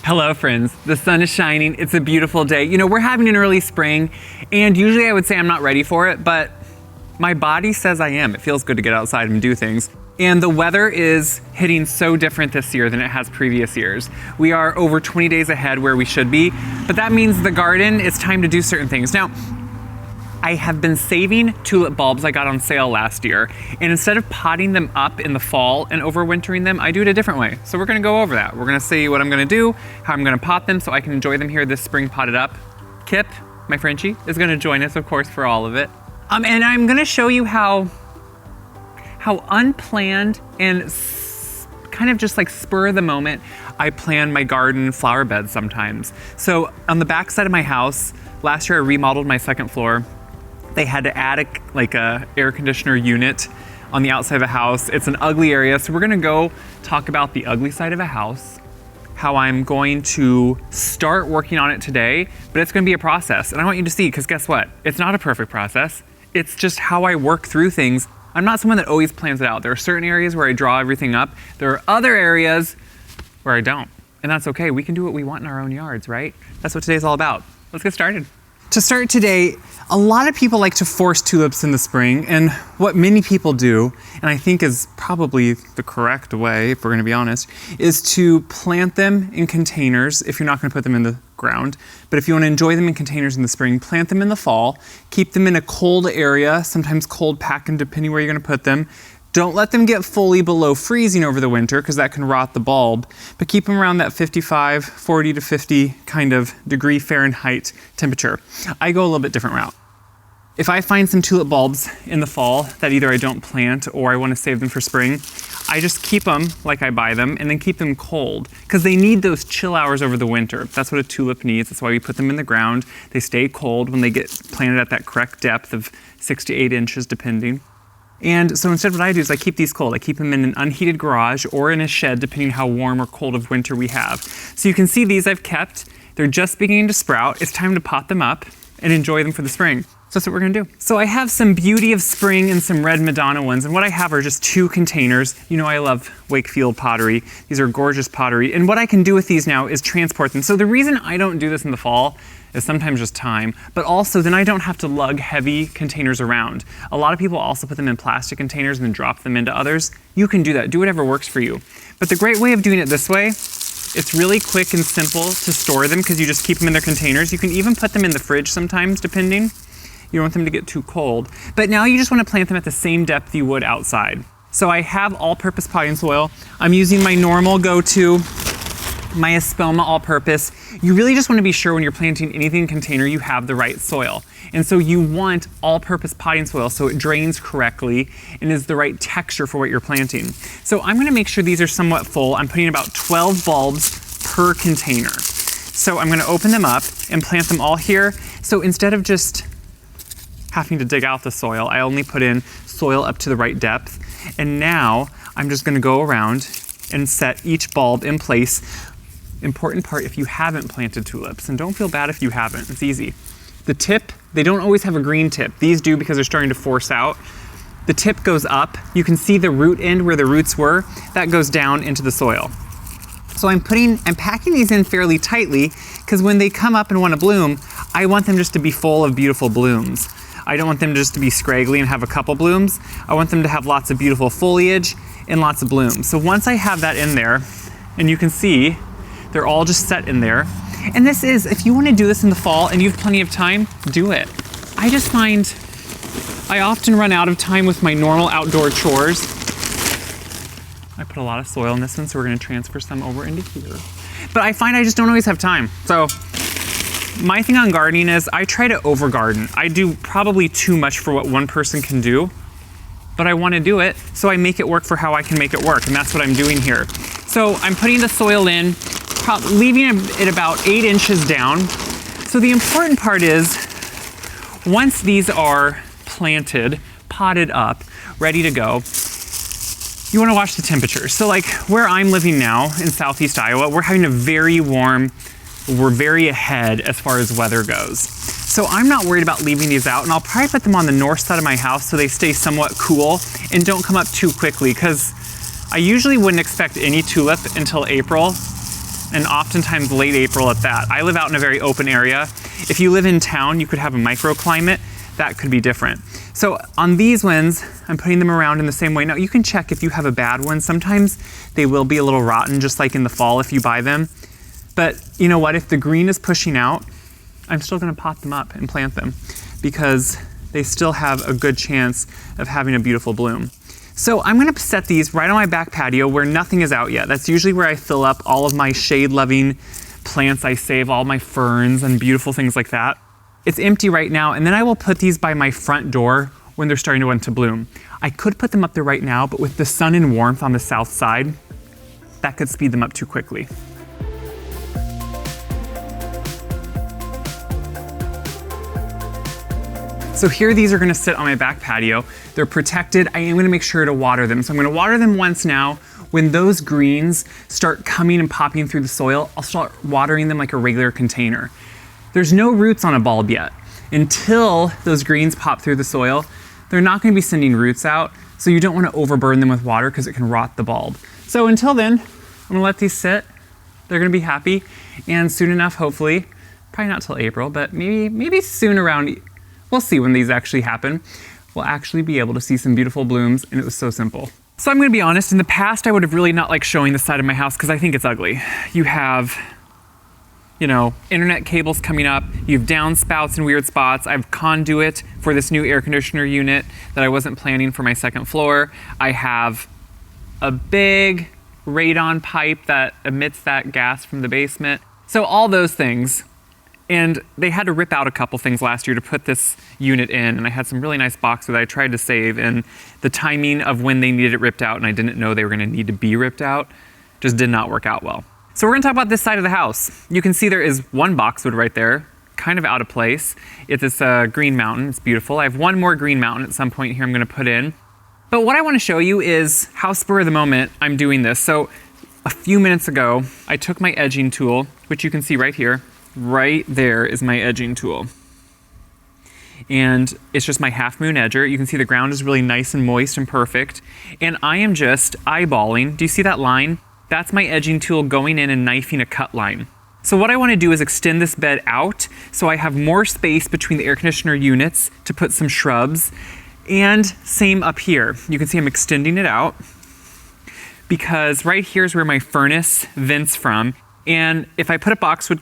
Hello friends, the sun is shining, it's a beautiful day. You know, we're having an early spring, and usually I would say I'm not ready for it, but my body says I am. It feels good to get outside and do things. And the weather is hitting so different this year than it has previous years. We are over 20 days ahead where we should be, but that means the garden, it's time to do certain things. Now, I have been saving tulip bulbs I got on sale last year, and instead of potting them up in the fall and overwintering them, I do it a different way. So we're gonna go over that. We're gonna see what I'm gonna do, how I'm gonna pot them so I can enjoy them here this spring potted up. Kip, my Frenchie, is gonna join us, of course, for all of it. And I'm gonna show you how unplanned and kind of just like spur of the moment I plan my garden flower beds sometimes. So on the back side of my house, last year I remodeled my second floor. They had to add a air conditioner unit on the outside of the house. It's an ugly area, so we're gonna go talk about the ugly side of a house, how I'm going to start working on it today, but it's gonna be a process. And I want you to see, because guess what? It's not a perfect process. It's just how I work through things. I'm not someone that always plans it out. There are certain areas where I draw everything up. There are other areas where I don't. And that's okay, we can do what we want in our own yards, right? That's what today's all about. Let's get started. To start today, a lot of people like to force tulips in the spring, and what many people do, and I think is probably the correct way, if we're gonna be honest, is to plant them in containers if you're not gonna put them in the ground. But if you wanna enjoy them in containers in the spring, plant them in the fall, keep them in a cold area, sometimes cold packing depending where you're gonna put them. Don't let them get fully below freezing over the winter because that can rot the bulb, but keep them around that 55, 40 to 50 kind of degree Fahrenheit temperature. I go a little bit different route. If I find some tulip bulbs in the fall that either I don't plant or I want to save them for spring, I just keep them like I buy them and then keep them cold because they need those chill hours over the winter. That's what a tulip needs. That's why we put them in the ground. They stay cold when they get planted at that correct depth of 6 to 8 inches depending. And so instead what I do is I keep these cold. I keep them in an unheated garage or in a shed depending how warm or cold of winter we have. So you can see these I've kept. They're just beginning to sprout. It's time to pot them up and enjoy them for the spring. So that's what we're gonna do. So I have some Beauty of Spring and some Red Madonna ones, and what I have are just 2 containers. You know I love Wakefield pottery. These are gorgeous pottery, and what I can do with these now is transport them. So the reason I don't do this in the fall is sometimes just time, but also then I don't have to lug heavy containers around. A lot of people also put them in plastic containers and then drop them into others. You can do that, do whatever works for you. But the great way of doing it this way, it's really quick and simple to store them because you just keep them in their containers. You can even put them in the fridge sometimes, depending. You don't want them to get too cold. But now you just want to plant them at the same depth you would outside. So I have all-purpose potting soil. I'm using my normal go-to, my Espelma all-purpose. You really just want to be sure when you're planting anything in a container you have the right soil. And so you want all-purpose potting soil so it drains correctly and is the right texture for what you're planting. So I'm going to make sure these are somewhat full. I'm putting about 12 bulbs per container. So I'm going to open them up and plant them all here. So instead of just having to dig out the soil, I only put in soil up to the right depth. And now I'm just going to go around and set each bulb in place. Important part if you haven't planted tulips, and don't feel bad if you haven't, it's easy. The tip, they don't always have a green tip. These do because they're starting to force out. The tip goes up. You can see the root end where the roots were. That goes down into the soil. So I'm packing these in fairly tightly because when they come up and want to bloom, I want them just to be full of beautiful blooms. I don't want them just to be scraggly and have a couple blooms. I want them to have lots of beautiful foliage and lots of blooms. So once I have that in there, and you can see, they're all just set in there. And this is, if you want to do this in the fall and you have plenty of time, do it. I just find I often run out of time with my normal outdoor chores. I put a lot of soil in this one, so we're going to transfer some over into here. But I find I just don't always have time. So my thing on gardening is I try to over garden. I do probably too much for what one person can do, but I want to do it, so I make it work for how I can make it work, and that's what I'm doing here. So I'm putting the soil in, leaving it about 8 inches down. So the important part is, once these are planted, potted up, ready to go, you want to watch the temperature. So like where I'm living now in Southeast Iowa, we're having a very warm, we're very ahead as far as weather goes. So I'm not worried about leaving these out, and I'll probably put them on the north side of my house so they stay somewhat cool and don't come up too quickly, because I usually wouldn't expect any tulip until April, and oftentimes late April at that. I live out in a very open area. If you live in town, you could have a microclimate. That could be different. So on these ones, I'm putting them around in the same way. Now you can check if you have a bad one. Sometimes they will be a little rotten, just like in the fall if you buy them. But you know what, if the green is pushing out, I'm still gonna pot them up and plant them because they still have a good chance of having a beautiful bloom. So I'm gonna set these right on my back patio where nothing is out yet. That's usually where I fill up all of my shade-loving plants I save, all my ferns and beautiful things like that. It's empty right now, and then I will put these by my front door when they're starting to want to bloom. I could put them up there right now, but with the sun and warmth on the south side, that could speed them up too quickly. So here these are gonna sit on my back patio. They're protected. I am gonna make sure to water them. So I'm gonna water them once now. When those greens start coming and popping through the soil, I'll start watering them like a regular container. There's no roots on a bulb yet. Until those greens pop through the soil, they're not gonna be sending roots out, so you don't wanna overburden them with water because it can rot the bulb. So until then, I'm gonna let these sit. They're gonna be happy, and soon enough, hopefully, probably not till April, but maybe soon around, we'll see when these actually happen, we'll actually be able to see some beautiful blooms, and it was so simple. So I'm gonna be honest, in the past I would have really not liked showing the side of my house because I think it's ugly. You have, you know, internet cables coming up, you have downspouts in weird spots, I have conduit for this new air conditioner unit that I wasn't planning for my second floor. I have a big radon pipe that emits that gas from the basement. So all those things. And they had to rip out a couple things last year to put this unit in, and I had some really nice boxes that I tried to save, and the timing of when they needed it ripped out, and I didn't know they were gonna need to be ripped out, just did not work out well. So we're gonna talk about this side of the house. You can see there is one boxwood right there, kind of out of place. It's this green mountain, it's beautiful. I have one more green mountain at some point here I'm gonna put in. But what I wanna show you is how spur of the moment I'm doing this. So a few minutes ago, I took my edging tool, which you can see right here. Right there is my edging tool. And it's just my half moon edger. You can see the ground is really nice and moist and perfect. And I am just eyeballing, do you see that line? That's my edging tool going in and knifing a cut line. So what I want to do is extend this bed out so I have more space between the air conditioner units to put some shrubs. And same up here. You can see I'm extending it out because right here is where my furnace vents from. And if I put a boxwood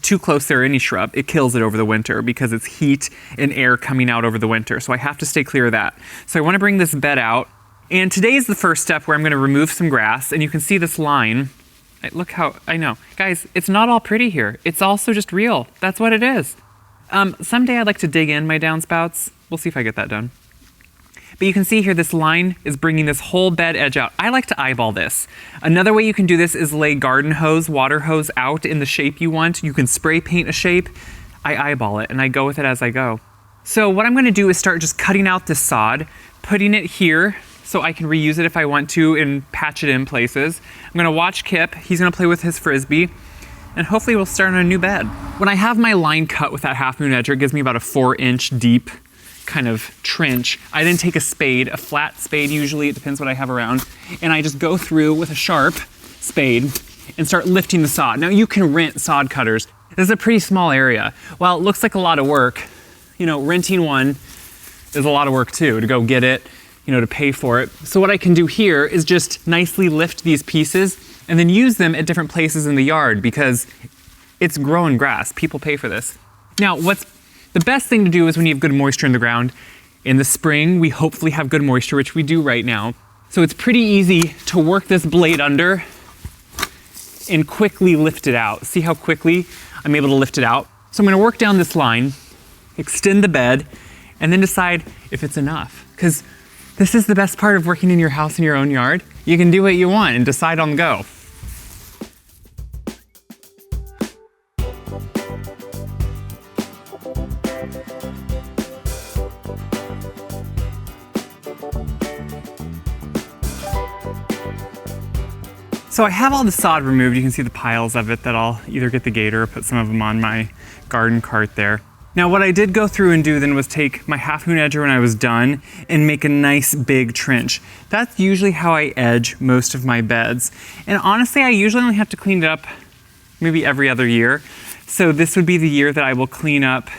too close there, any shrub, it kills it over the winter because it's heat and air coming out over the winter. So I have to stay clear of that. So I want to bring this bed out. And today is the first step where I'm going to remove some grass. And you can see this line. Look how, I know. Guys, it's not all pretty here. It's also just real. That's what it is. Someday I'd like to dig in my downspouts. We'll see if I get that done. But you can see here this line is bringing this whole bed edge out. I like to eyeball this. Another way you can do this is lay garden hose, water hose out in the shape you want. You can spray paint a shape. I eyeball it and I go with it as I go. So what I'm going to do is start just cutting out this sod, putting it here so I can reuse it if I want to and patch it in places. I'm going to watch Kip. He's going to play with his Frisbee. And hopefully we'll start on a new bed. When I have my line cut with that half moon edger, it gives me about a 4-inch deep kind of trench. I then take a spade, a flat spade usually, it depends what I have around, and I just go through with a sharp spade and start lifting the sod. Now you can rent sod cutters. This is a pretty small area. While it looks like a lot of work, you know, renting one is a lot of work too, to go get it, you know, to pay for it. So what I can do here is just nicely lift these pieces and then use them at different places in the yard because it's growing grass. People pay for this. Now, what's the best thing to do is when you have good moisture in the ground. In the spring, we hopefully have good moisture, which we do right now. So it's pretty easy to work this blade under and quickly lift it out. See how quickly I'm able to lift it out? So I'm gonna work down this line, extend the bed, and then decide if it's enough. Because this is the best part of working in your house in your own yard. You can do what you want and decide on the go. So I have all the sod removed. You can see the piles of it that I'll either get the gator or put some of them on my garden cart there. Now what I did go through and do then was take my half moon edger when I was done and make a nice big trench. That's usually how I edge most of my beds. And honestly, I usually only have to clean it up maybe every other year. So this would be the year that I will clean up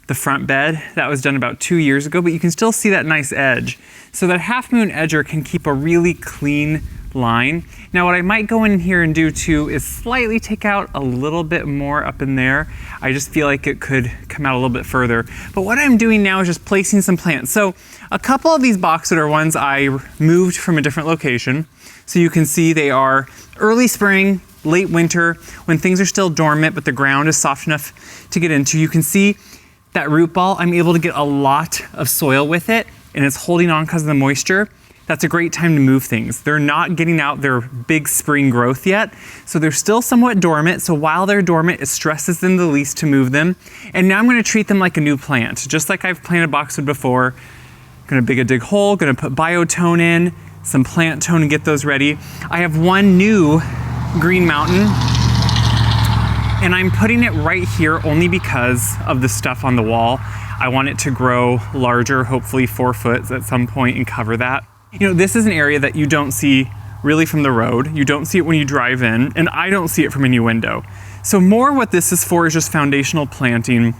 the front bed. That was done about 2 years ago, but you can still see that nice edge. So that half moon edger can keep a really clean line. Now what I might go in here and do too is slightly take out a little bit more up in there. I just feel like it could come out a little bit further. But what I'm doing now is just placing some plants. So a couple of these boxwood are ones I moved from a different location. So you can see they are early spring, late winter, when things are still dormant, but the ground is soft enough to get into. You can see that root ball, I'm able to get a lot of soil with it, and it's holding on because of the moisture. That's a great time to move things. They're not getting out their big spring growth yet, so they're still somewhat dormant. So while they're dormant, it stresses them the least to move them. And now I'm gonna treat them like a new plant. Just like I've planted boxwood before, gonna dig a dig hole, gonna put biotone in, some plant tone and get those ready. I have one new green mountain, and I'm putting it right here only because of the stuff on the wall. I want it to grow larger, hopefully 4 foot at some point, and cover that. You know, this is an area that you don't see really from the road. You don't see it when you drive in, and I don't see it from any window. So more what this is for is just foundational planting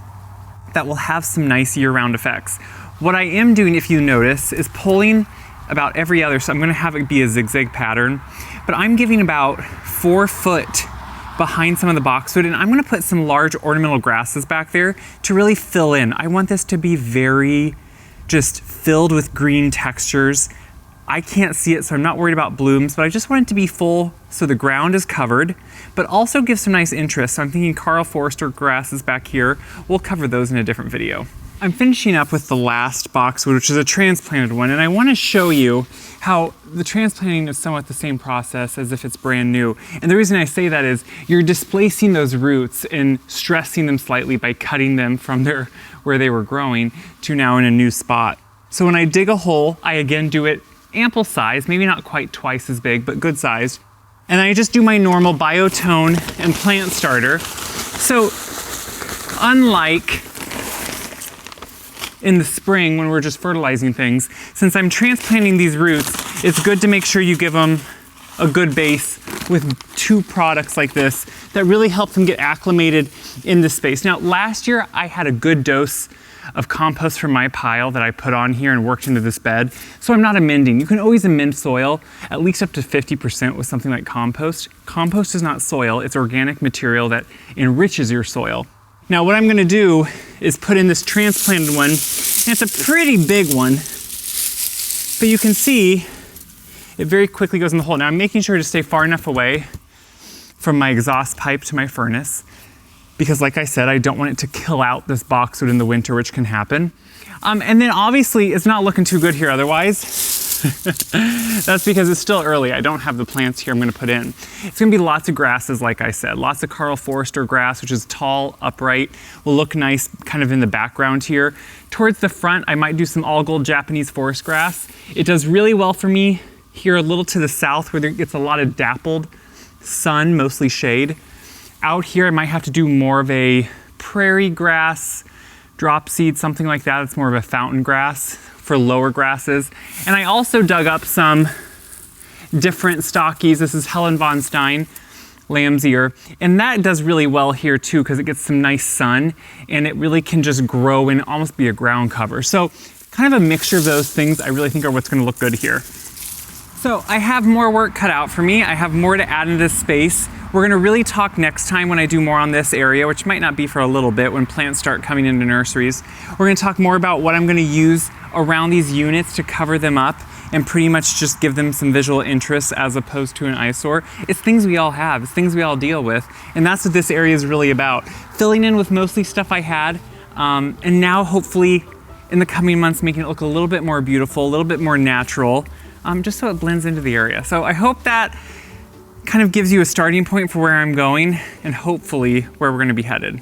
that will have some nice year-round effects. What I am doing, if you notice, is pulling about every other, so I'm gonna have it be a zigzag pattern, but I'm giving about 4 foot behind some of the boxwood, and I'm gonna put some large ornamental grasses back there to really fill in. I want this to be very just filled with green textures. I can't see it, so I'm not worried about blooms, but I just want it to be full so the ground is covered, but also give some nice interest. So I'm thinking Karl Forster grasses back here. We'll cover those in a different video. I'm finishing up with the last boxwood, which is a transplanted one, and I want to show you how the transplanting is somewhat the same process as if it's brand new. And the reason I say that is you're displacing those roots and stressing them slightly by cutting them from where they were growing to now in a new spot. So when I dig a hole, I again do it ample size, maybe not quite twice as big, but good sized. And I just do my normal biotone and plant starter. So unlike in the spring when we're just fertilizing things, since I'm transplanting these roots, it's good to make sure you give them a good base with 2 products like this that really help them get acclimated in this space. Now, last year I had a good dose of compost from my pile that I put on here and worked into this bed, so I'm not amending. You can always amend soil, at least up to 50% with something like compost. Compost is not soil, it's organic material that enriches your soil. Now what I'm gonna do is put in this transplanted one, and it's a pretty big one, but you can see it very quickly goes in the hole. Now I'm making sure to stay far enough away from my exhaust pipe to my furnace, because like I said, I don't want it to kill out this boxwood in the winter, which can happen. And then obviously it's not looking too good here otherwise. That's because it's still early. I don't have the plants here I'm gonna put in. It's gonna be lots of grasses, like I said. Lots of Karl Forster grass, which is tall, upright, will look nice kind of in the background here. Towards the front, I might do some all gold Japanese forest grass. It does really well for me here a little to the south where there gets a lot of dappled sun, mostly shade. Out here, I might have to do more of a prairie grass, drop seed, something like that. It's more of a fountain grass for lower grasses. And I also dug up some different stockies. This is Helen von Stein, lamb's ear. And that does really well here too, because it gets some nice sun and it really can just grow and almost be a ground cover. So kind of a mixture of those things I really think are what's gonna look good here. So I have more work cut out for me. I have more to add into this space. We're gonna really talk next time when I do more on this area, which might not be for a little bit when plants start coming into nurseries. We're gonna talk more about what I'm gonna use around these units to cover them up and pretty much just give them some visual interest as opposed to an eyesore. It's things we all have, it's things we all deal with, and that's what this area is really about. Filling in with mostly stuff I had, and now hopefully in the coming months making it look a little bit more beautiful, a little bit more natural, just so it blends into the area. So I hope that kind of gives you a starting point for where I'm going and hopefully where we're gonna be headed.